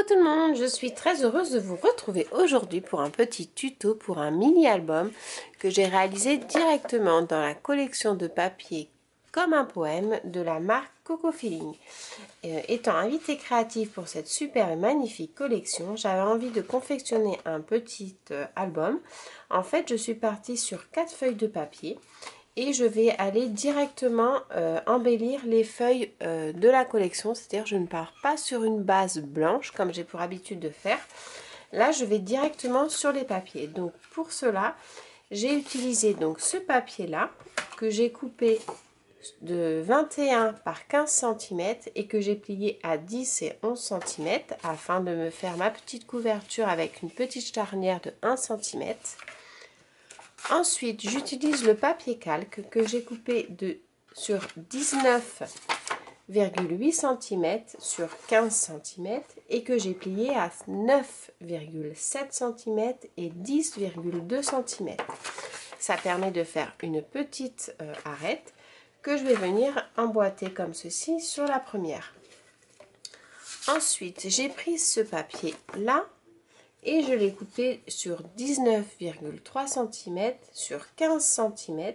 tout le monde, je suis très heureuse de vous retrouver aujourd'hui pour un petit tuto pour un mini-album que j'ai réalisé directement dans la collection de papier comme un poème de la marque Coco Feeling. Étant invitée créative pour cette super et magnifique collection, j'avais envie de confectionner un petit album. En fait, je suis partie sur 4 feuilles de papier. Et je vais aller directement embellir les feuilles de la collection, c'est-à-dire je ne pars pas sur une base blanche comme j'ai pour habitude de faire. Là, je vais directement sur les papiers. Donc pour cela, j'ai utilisé donc ce papier-là que j'ai coupé de 21 par 15 cm et que j'ai plié à 10 et 11 cm afin de me faire ma petite couverture avec une petite charnière de 1 cm. Ensuite, j'utilise le papier calque que j'ai coupé sur 19,8 cm sur 15 cm et que j'ai plié à 9,7 cm et 10,2 cm. Ça permet de faire une petite arête que je vais venir emboîter comme ceci sur la première. Ensuite, j'ai pris ce papier là et je l'ai coupé sur 19,3 cm sur 15 cm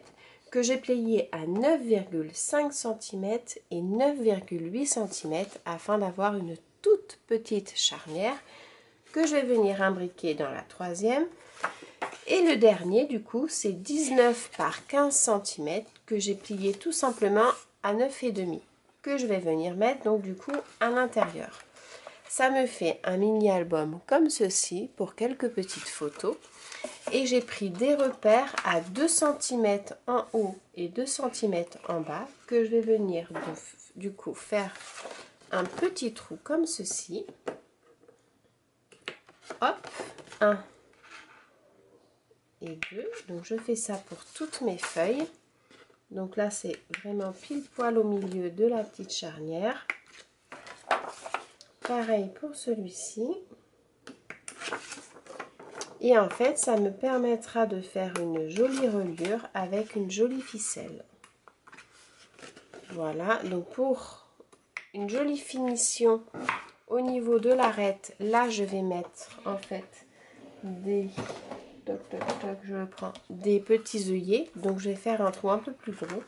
que j'ai plié à 9,5 cm et 9,8 cm afin d'avoir une toute petite charnière que je vais venir imbriquer dans la troisième. Et le dernier du coup c'est 19 par 15 cm que j'ai plié tout simplement à 9,5 que je vais venir mettre donc du coup à l'intérieur. Ça me fait un mini-album comme ceci pour quelques petites photos. Et j'ai pris des repères à 2 cm en haut et 2 cm en bas que je vais venir du coup faire un petit trou comme ceci. Hop, 1 et 2. Donc je fais ça pour toutes mes feuilles. Donc là c'est vraiment pile poil au milieu de la petite charnière. Pareil pour celui-ci. Et en fait, ça me permettra de faire une jolie reliure avec une jolie ficelle. Voilà, donc pour une jolie finition au niveau de l'arête, là je vais mettre en fait des des petits œillets. Donc je vais faire un trou un peu plus gros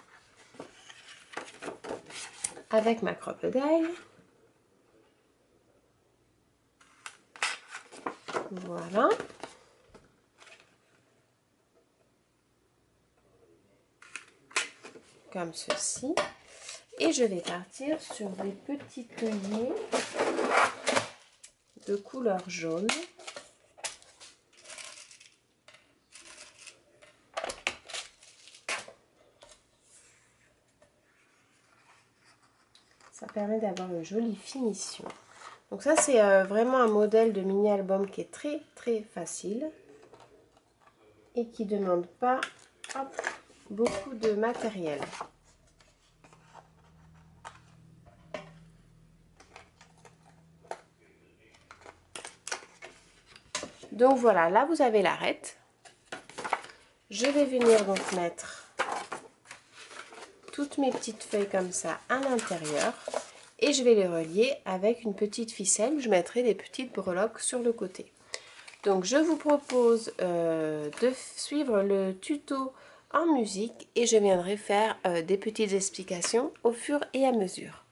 avec ma crocodile. Voilà. Comme ceci. Et je vais partir sur des petits œillets de couleur jaune. Ça permet d'avoir une jolie finition. Donc ça c'est vraiment un modèle de mini album qui est très très facile et qui ne demande pas beaucoup de matériel. Donc voilà, là vous avez l'arête. Je vais venir donc mettre toutes mes petites feuilles comme ça à l'intérieur. Et je vais les relier avec une petite ficelle. Je mettrai des petites breloques sur le côté. Donc je vous propose de suivre le tuto en musique et je viendrai faire des petites explications au fur et à mesure.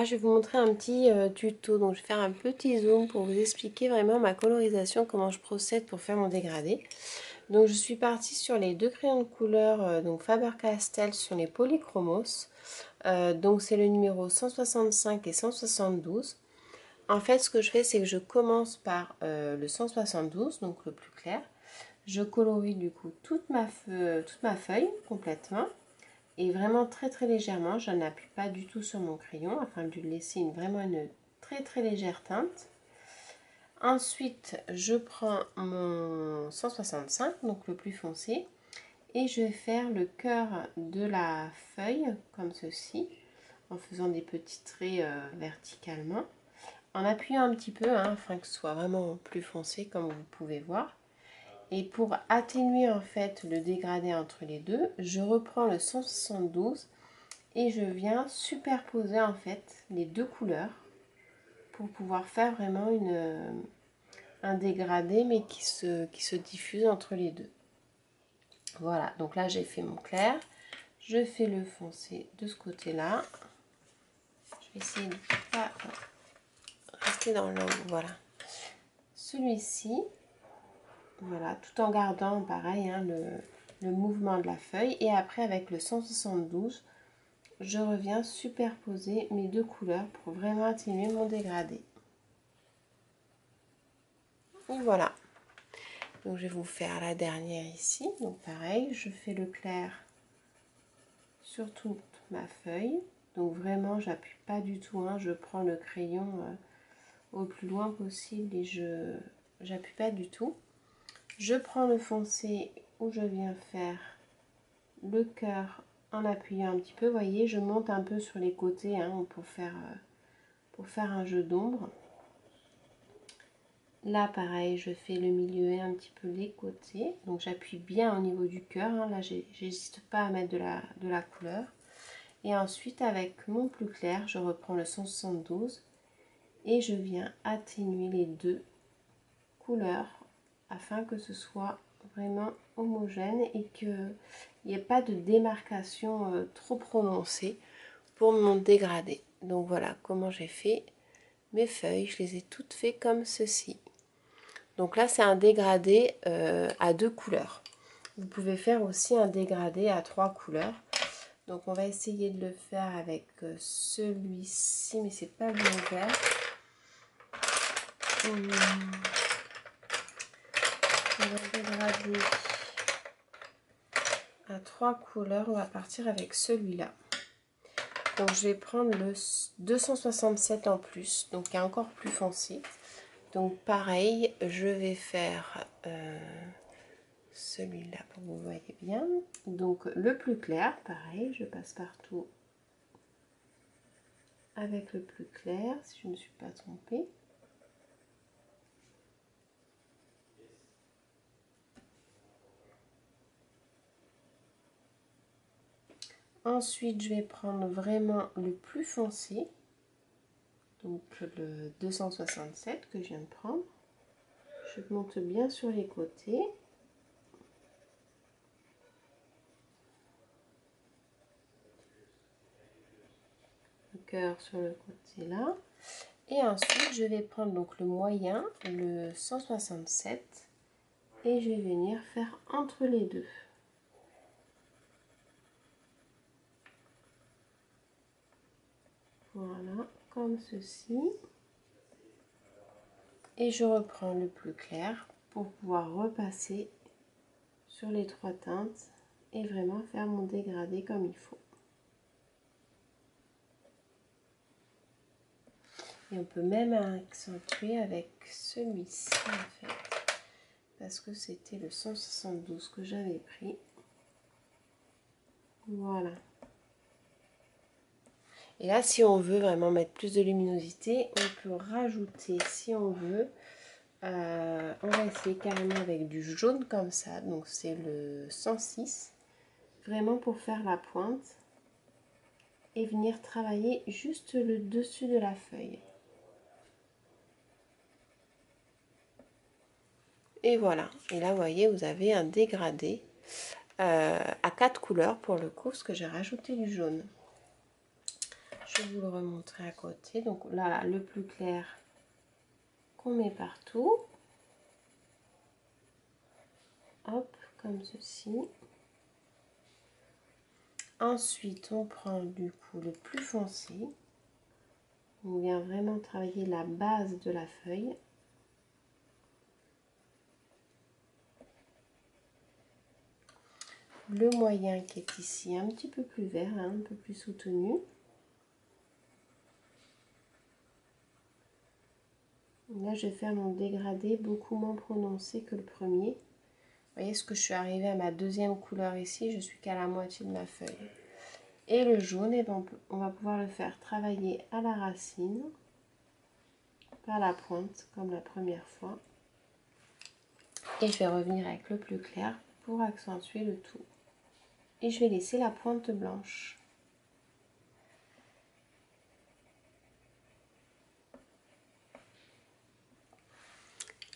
là, je vais vous montrer un petit tuto. Donc, je vais faire un petit zoom pour vous expliquer vraiment ma colorisation, comment je procède pour faire mon dégradé. Donc, je suis partie sur les deux crayons de couleur, donc Faber-Castell sur les Polychromos. Donc, c'est le numéro 165 et 172. En fait, ce que je fais, c'est que je commence par le 172, donc le plus clair. Je colorie du coup toute ma feuille complètement. Et vraiment très très légèrement, je n'appuie pas du tout sur mon crayon afin de lui laisser vraiment une très très légère teinte. Ensuite, je prends mon 165, donc le plus foncé, et je vais faire le cœur de la feuille comme ceci, en faisant des petits traits verticalement, en appuyant un petit peu afin que ce soit vraiment plus foncé comme vous pouvez voir. Et pour atténuer en fait le dégradé entre les deux, je reprends le 172 et je viens superposer en fait les deux couleurs pour pouvoir faire vraiment un dégradé mais qui se diffuse entre les deux. Voilà, donc là j'ai fait mon clair, je fais le foncé de ce côté là. Je vais essayer de ne pas rester dans l'angle, voilà. Celui-ci, voilà, tout en gardant pareil le mouvement de la feuille. Et après avec le 172, je reviens superposer mes deux couleurs pour vraiment atténuer mon dégradé. Et voilà. Donc je vais vous faire la dernière ici. Donc pareil, je fais le clair sur toute ma feuille. Donc vraiment, j'appuie pas du tout. Je prends le crayon au plus loin possible et je n'appuie pas du tout. Je prends le foncé où je viens faire le cœur en appuyant un petit peu. Vous voyez, je monte un peu sur les côtés pour faire un jeu d'ombre. Là, pareil, je fais le milieu et un petit peu les côtés. Donc, j'appuie bien au niveau du cœur. Là, j'hésite pas à mettre de la couleur. Et ensuite, avec mon plus clair, je reprends le 172 et je viens atténuer les deux couleurs afin que ce soit vraiment homogène et qu'il n'y ait pas de démarcation trop prononcée pour mon dégradé. Donc, voilà comment j'ai fait mes feuilles. Je les ai toutes faites comme ceci. Donc là, c'est un dégradé à deux couleurs. Vous pouvez faire aussi un dégradé à trois couleurs. Donc on va essayer de le faire avec celui-ci, mais c'est pas le vert. On va dégrader à trois couleurs. On va partir avec celui-là. Donc je vais prendre le 267 en plus, donc qui est encore plus foncé. Donc pareil, je vais faire celui-là pour que vous voyez bien. Donc le plus clair, pareil, je passe partout avec le plus clair, si je ne me suis pas trompée. Ensuite, je vais prendre vraiment le plus foncé, donc le 267 que je viens de prendre. Je monte bien sur les côtés. Le cœur sur le côté là. Et ensuite, je vais prendre donc le moyen, le 167, et je vais venir faire entre les deux. Voilà, comme ceci. Et je reprends le plus clair pour pouvoir repasser sur les trois teintes et vraiment faire mon dégradé comme il faut. Et on peut même accentuer avec celui-ci en fait, parce que c'était le 172 que j'avais pris. Voilà. Et là, si on veut vraiment mettre plus de luminosité, on peut rajouter, si on veut, on va essayer carrément avec du jaune comme ça. Donc c'est le 106, vraiment pour faire la pointe et venir travailler juste le dessus de la feuille. Et voilà. Et là, vous voyez, vous avez un dégradé à quatre couleurs pour le coup, parce que j'ai rajouté du jaune. Je vais vous le remontrer à côté. Donc là, le plus clair qu'on met partout. Hop, comme ceci. Ensuite, on prend du coup le plus foncé. On vient vraiment travailler la base de la feuille. Le moyen qui est ici un petit peu plus vert, hein, un peu plus soutenu. Là, je vais faire mon dégradé beaucoup moins prononcé que le premier. Vous voyez ce que je suis arrivée à ma deuxième couleur ici, je suis qu'à la moitié de ma feuille. Et le jaune, eh ben, on va pouvoir le faire travailler à la racine, par la pointe, comme la première fois. Et je vais revenir avec le plus clair pour accentuer le tout. Et je vais laisser la pointe blanche.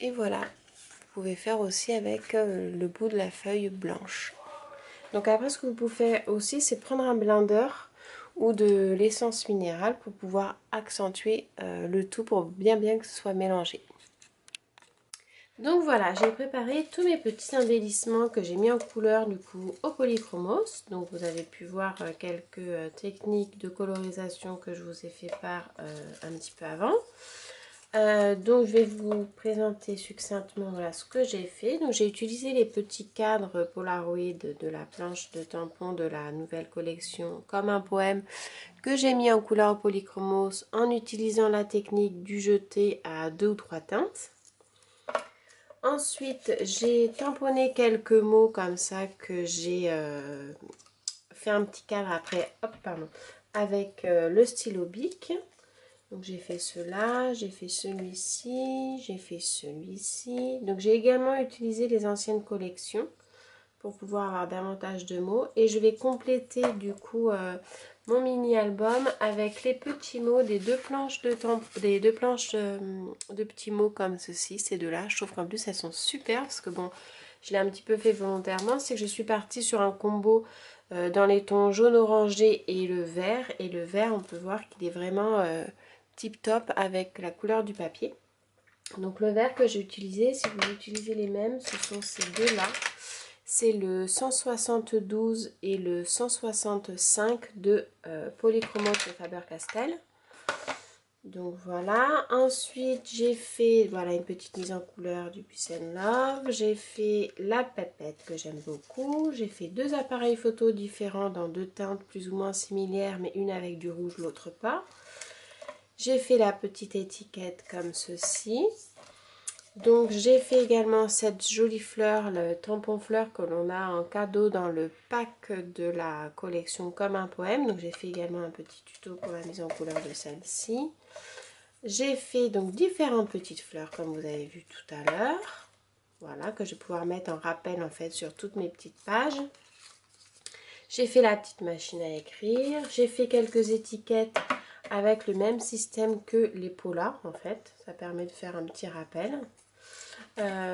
Et voilà, vous pouvez faire aussi avec le bout de la feuille blanche. Donc après, ce que vous pouvez faire aussi, c'est prendre un blender ou de l'essence minérale pour pouvoir accentuer le tout pour bien que ce soit mélangé. Donc voilà, j'ai préparé tous mes petits embellissements que j'ai mis en couleur du coup au polychromos. Donc vous avez pu voir quelques techniques de colorisation que je vous ai fait part un petit peu avant. Donc je vais vous présenter succinctement voilà, ce que j'ai fait. Donc j'ai utilisé les petits cadres Polaroid de la planche de tampon de la nouvelle collection Comme un poème que j'ai mis en couleur polychromos en utilisant la technique du jeté à 2 ou 3 teintes. Ensuite j'ai tamponné quelques mots comme ça que j'ai fait un petit cadre après, hop, pardon, avec le stylo Bic. Donc j'ai fait cela, j'ai fait celui-ci, j'ai fait celui-ci. Donc j'ai également utilisé les anciennes collections pour pouvoir avoir davantage de mots. Et je vais compléter du coup mon mini album avec les petits mots des deux planches de petits mots comme ceci, ces deux-là. Je trouve qu'en plus elles sont super parce que bon, je l'ai un petit peu fait volontairement. C'est que je suis partie sur un combo dans les tons jaune orangé et le vert. Et le vert, on peut voir qu'il est vraiment tip top avec la couleur du papier. Donc le vert que j'ai utilisé, si vous utilisez les mêmes, ce sont ces deux là, c'est le 172 et le 165 de Polychromos de Faber-Castell. Donc voilà, ensuite j'ai fait voilà une petite mise en couleur du Peace and Love, j'ai fait la pépette que j'aime beaucoup, j'ai fait deux appareils photo différents dans deux teintes plus ou moins similaires mais une avec du rouge, l'autre pas. J'ai fait la petite étiquette comme ceci. Donc j'ai fait également cette jolie fleur, le tampon fleur que l'on a en cadeau dans le pack de la collection Comme un poème. Donc j'ai fait également un petit tuto pour la mise en couleur de celle-ci. J'ai fait donc différentes petites fleurs comme vous avez vu tout à l'heure. Voilà, que je vais pouvoir mettre en rappel en fait sur toutes mes petites pages. J'ai fait la petite machine à écrire. J'ai fait quelques étiquettes avec le même système que les polars en fait. Ça permet de faire un petit rappel.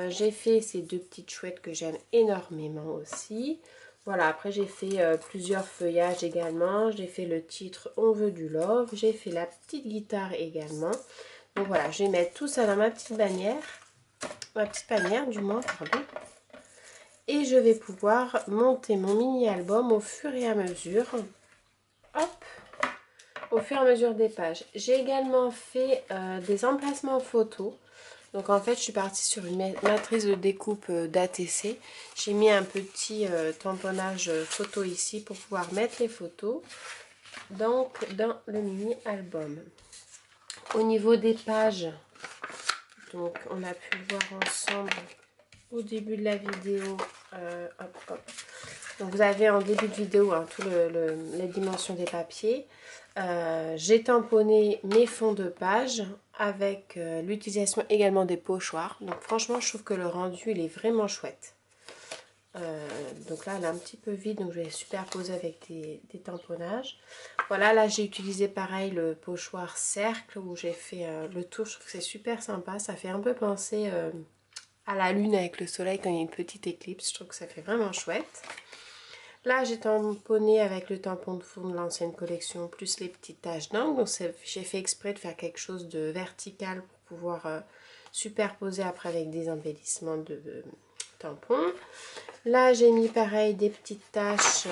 J'ai fait ces deux petites chouettes que j'aime énormément aussi. Voilà, après j'ai fait plusieurs feuillages également. J'ai fait le titre On veut du love. J'ai fait la petite guitare également. Donc voilà, je vais mettre tout ça dans ma petite bannière. Ma petite panière du moins, pardon. Et je vais pouvoir monter mon mini album au fur et à mesure. Hop, au fur et à mesure des pages. J'ai également fait des emplacements photos. Donc en fait je suis partie sur une matrice de découpe d'ATC. J'ai mis un petit tamponnage photo ici pour pouvoir mettre les photos donc dans le mini album. Au niveau des pages, donc on a pu voir ensemble au début de la vidéo. Hop, hop. Donc vous avez en début de vidéo hein, toutes les dimensions des papiers. J'ai tamponné mes fonds de page avec l'utilisation également des pochoirs. Donc franchement je trouve que le rendu il est vraiment chouette. Donc là elle est un petit peu vide, donc je vais superposer avec des tamponnages. Voilà, là j'ai utilisé pareil le pochoir cercle où j'ai fait le tour. Je trouve que c'est super sympa, ça fait un peu penser à la lune avec le soleil quand il y a une petite éclipse. Je trouve que ça fait vraiment chouette. Là, j'ai tamponné avec le tampon de fond de l'ancienne collection, plus les petites taches d'encre. Donc, j'ai fait exprès de faire quelque chose de vertical pour pouvoir superposer après avec des embellissements de tampons. Là, j'ai mis pareil des petites taches,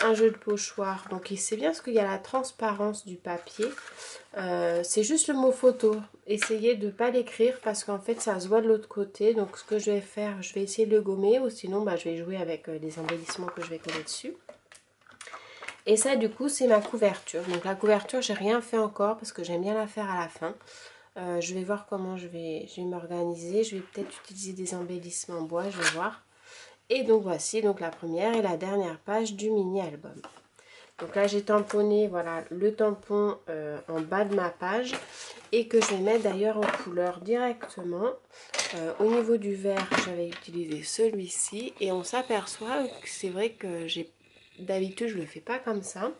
un jeu de pochoir. Donc, c'est bien parce qu'il y a la transparence du papier. C'est juste le mot photo. Essayez de ne pas l'écrire parce qu'en fait, ça se voit de l'autre côté. Donc, ce que je vais faire, je vais essayer de le gommer ou sinon, je vais jouer avec les embellissements que je vais coller dessus. Et ça, du coup, c'est ma couverture. Donc, la couverture, j'ai rien fait encore parce que j'aime bien la faire à la fin. Je vais voir comment je vais m'organiser. Je vais peut-être utiliser des embellissements en bois, je vais voir. Et donc voici donc la première et la dernière page du mini-album. Donc là j'ai tamponné voilà, le tampon en bas de ma page et que je vais mettre d'ailleurs en couleur directement. Au niveau du vert, j'avais utilisé celui-ci et on s'aperçoit que c'est vrai que d'habitude je ne le fais pas comme ça.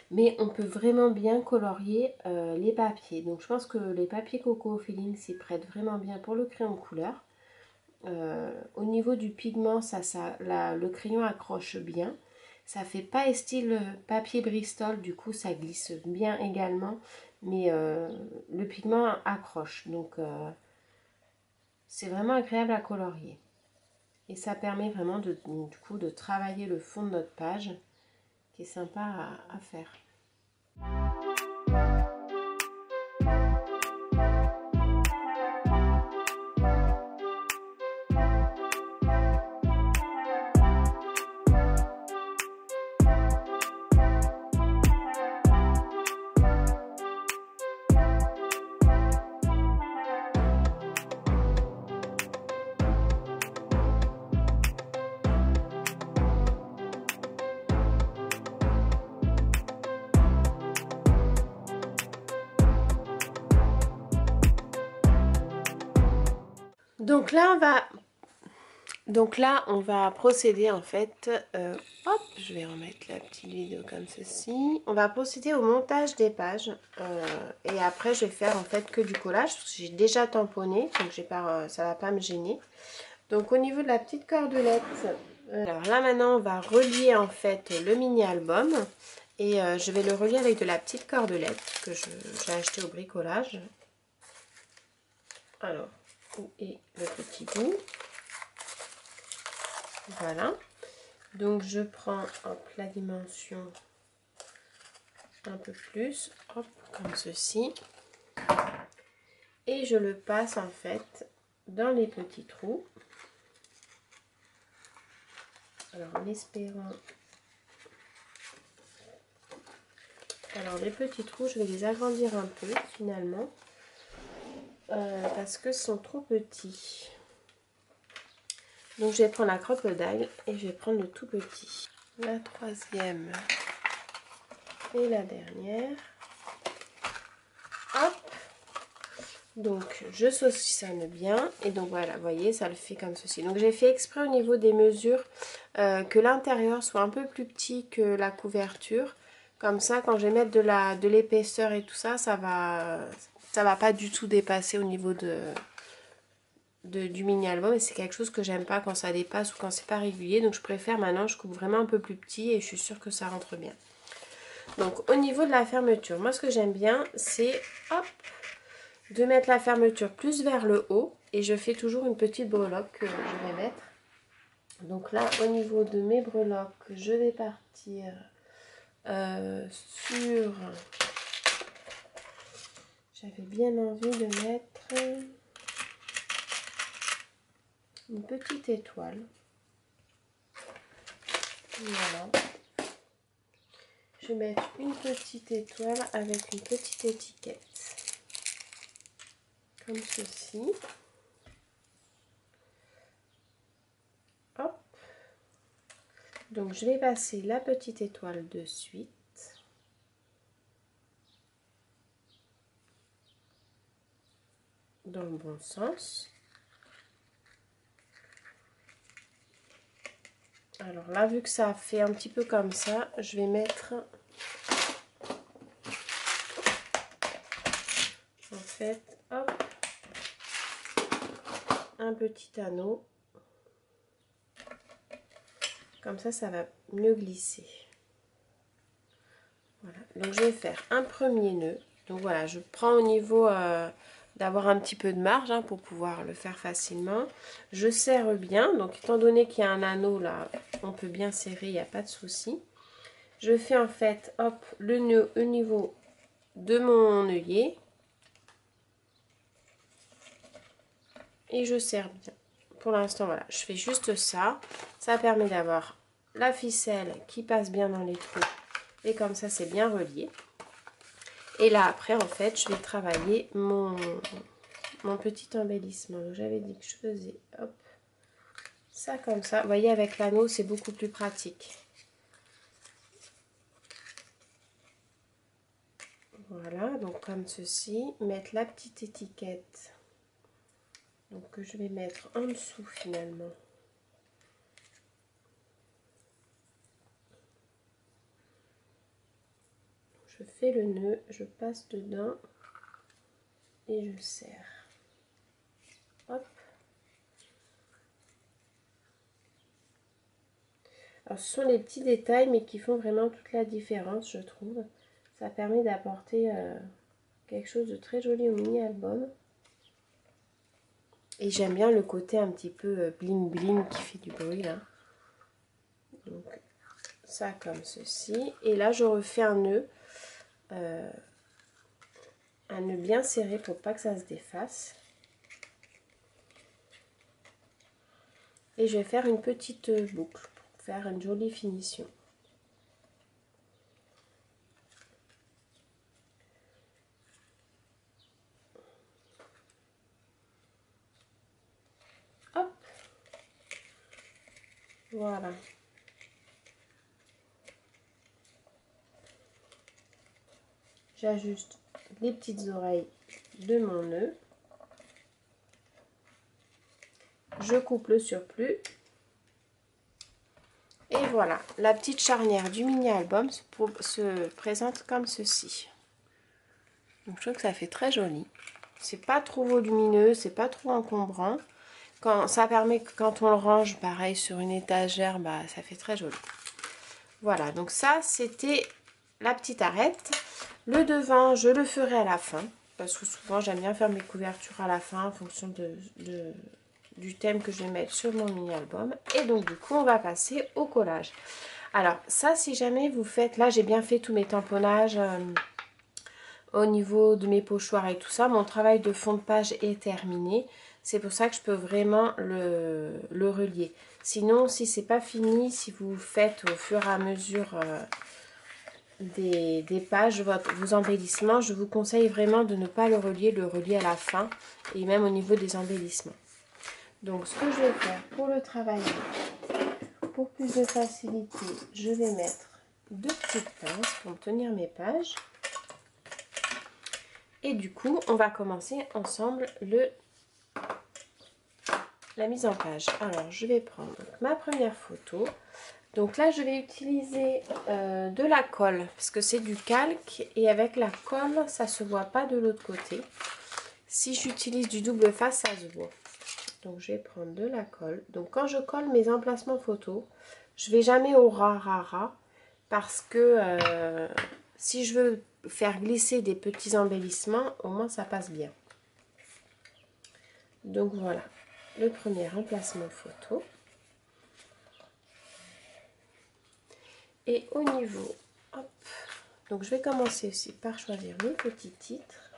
Mais on peut vraiment bien colorier les papiers. Donc je pense que les papiers Coco Feeling s'y prêtent vraiment bien pour le crayon de couleur. Au niveau du pigment, le crayon accroche bien. Ça fait pas style papier Bristol, du coup ça glisse bien également. Mais le pigment accroche, donc c'est vraiment agréable à colorier. Et ça permet vraiment du coup de travailler le fond de notre page, qui est sympa à faire. Donc là, on va procéder en fait, hop, je vais remettre la petite vidéo comme ceci. On va procéder au montage des pages et après je vais faire en fait que du collage parce que j'ai déjà tamponné, donc ça va pas me gêner. Donc au niveau de la petite cordelette, alors là maintenant on va relier en fait le mini album et je vais le relier avec de la petite cordelette que j'ai acheté au bricolage. Alors, où est le petit bout? Voilà, donc je prends hop, la dimension un peu plus, hop, comme ceci, et je le passe en fait dans les petits trous. Alors en espérant, alors les petits trous, je vais les agrandir un peu finalement, parce que ce sont trop petits. Donc je vais prendre la crocodile et je vais prendre le tout petit. La troisième et la dernière. Hop. Donc je saucissonne bien et donc voilà, vous voyez, ça le fait comme ceci. Donc j'ai fait exprès au niveau des mesures que l'intérieur soit un peu plus petit que la couverture. Comme ça, quand je vais mettre de l'épaisseur et tout ça, ça va pas du tout dépasser au niveau du mini album, et c'est quelque chose que j'aime pas quand ça dépasse ou quand c'est pas régulier. Donc je préfère maintenant, je coupe vraiment un peu plus petit et je suis sûre que ça rentre bien. Donc au niveau de la fermeture, moi ce que j'aime bien c'est hop, de mettre la fermeture plus vers le haut et je fais toujours une petite breloque que je vais mettre. Donc là au niveau de mes breloques, je vais partir sur, j'avais bien envie de mettre une petite étoile. Voilà. Je vais mettre une petite étoile avec une petite étiquette. Comme ceci. Hop. Donc je vais passer la petite étoile de suite. Dans le bon sens. Alors là, vu que ça fait un petit peu comme ça, je vais mettre en fait, hop, un petit anneau Comme ça va mieux glisser. Voilà, donc je vais faire un premier nœud. Donc voilà, je prends au niveau d'avoir un petit peu de marge hein, pour pouvoir le faire facilement. Je serre bien, donc étant donné qu'il y a un anneau là, on peut bien serrer, il n'y a pas de souci. Je fais en fait, hop, le nœud au niveau de mon œillet. Et je serre bien. Pour l'instant, voilà, je fais juste ça. Ça permet d'avoir la ficelle qui passe bien dans les trous. Et comme ça, c'est bien relié. Et là, après, en fait, je vais travailler mon petit embellissement. J'avais dit que je faisais, hop, ça comme ça. Vous voyez, avec l'anneau, c'est beaucoup plus pratique. Voilà, donc comme ceci. Mettre la petite étiquette. Donc, que je vais mettre en dessous, finalement. Je fais le nœud, je passe dedans et je serre. Hop. Alors ce sont les petits détails mais qui font vraiment toute la différence je trouve. Ça permet d'apporter quelque chose de très joli au mini-album. Et j'aime bien le côté un petit peu bling bling qui fait du bruit là. Donc ça comme ceci. Et là je refais un nœud bien serré pour pas que ça se défasse. Et je vais faire une petite boucle pour faire une jolie finition. Hop. Voilà. J'ajuste les petites oreilles de mon nœud. Je coupe le surplus. Et voilà, la petite charnière du mini-album se présente comme ceci. Donc je trouve que ça fait très joli. C'est pas trop volumineux, c'est pas trop encombrant. Ça permet que quand on le range, pareil sur une étagère, bah, ça fait très joli. Voilà, donc ça c'était la petite arête. Le devant, je le ferai à la fin. Parce que souvent j'aime bien faire mes couvertures à la fin en fonction du thème que je vais mettre sur mon mini-album. Et donc du coup on va passer au collage. Alors ça si jamais vous faites, là j'ai bien fait tous mes tamponnages au niveau de mes pochoirs et tout ça. Mon travail de fond de page est terminé. C'est pour ça que je peux vraiment le relier. Sinon si c'est pas fini, si vous faites au fur et à mesure des pages, vos embellissements, je vous conseille vraiment de ne pas le relier à la fin et même au niveau des embellissements. Donc ce que je vais faire pour le travail, pour plus de facilité, je vais mettre deux petites pinces pour tenir mes pages. Et du coup, on va commencer ensemble la mise en page. Alors, je vais prendre ma première photo. Donc là, je vais utiliser de la colle parce que c'est du calque et avec la colle, ça se voit pas de l'autre côté. Si j'utilise du double face, ça se voit. Donc je vais prendre de la colle. Donc quand je colle mes emplacements photos, je vais jamais au ras parce que si je veux faire glisser des petits embellissements, au moins ça passe bien. Donc voilà, le premier emplacement photo. Et au niveau, hop, donc je vais commencer aussi par choisir le petit titre.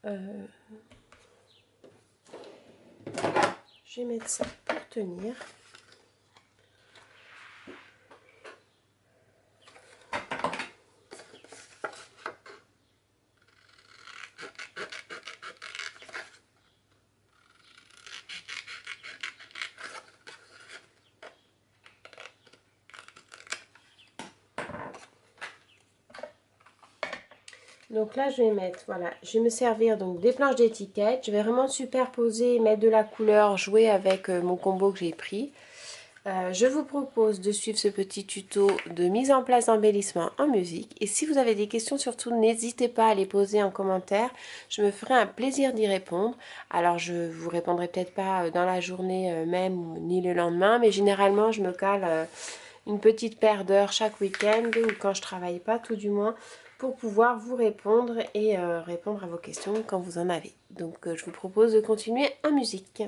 Je vais mettre ça pour tenir. Donc là, je vais mettre, voilà, je vais me servir donc des planches d'étiquette. Je vais vraiment superposer, mettre de la couleur, jouer avec mon combo que j'ai pris. Je vous propose de suivre ce petit tuto de mise en place d'embellissement en musique. Et si vous avez des questions, surtout n'hésitez pas à les poser en commentaire. Je me ferai un plaisir d'y répondre. Alors je vous répondrai peut-être pas dans la journée même ni le lendemain, mais généralement je me cale une petite paire d'heures chaque week-end ou quand je travaille pas tout du moins pour pouvoir vous répondre et répondre à vos questions quand vous en avez. Donc je vous propose de continuer en musique.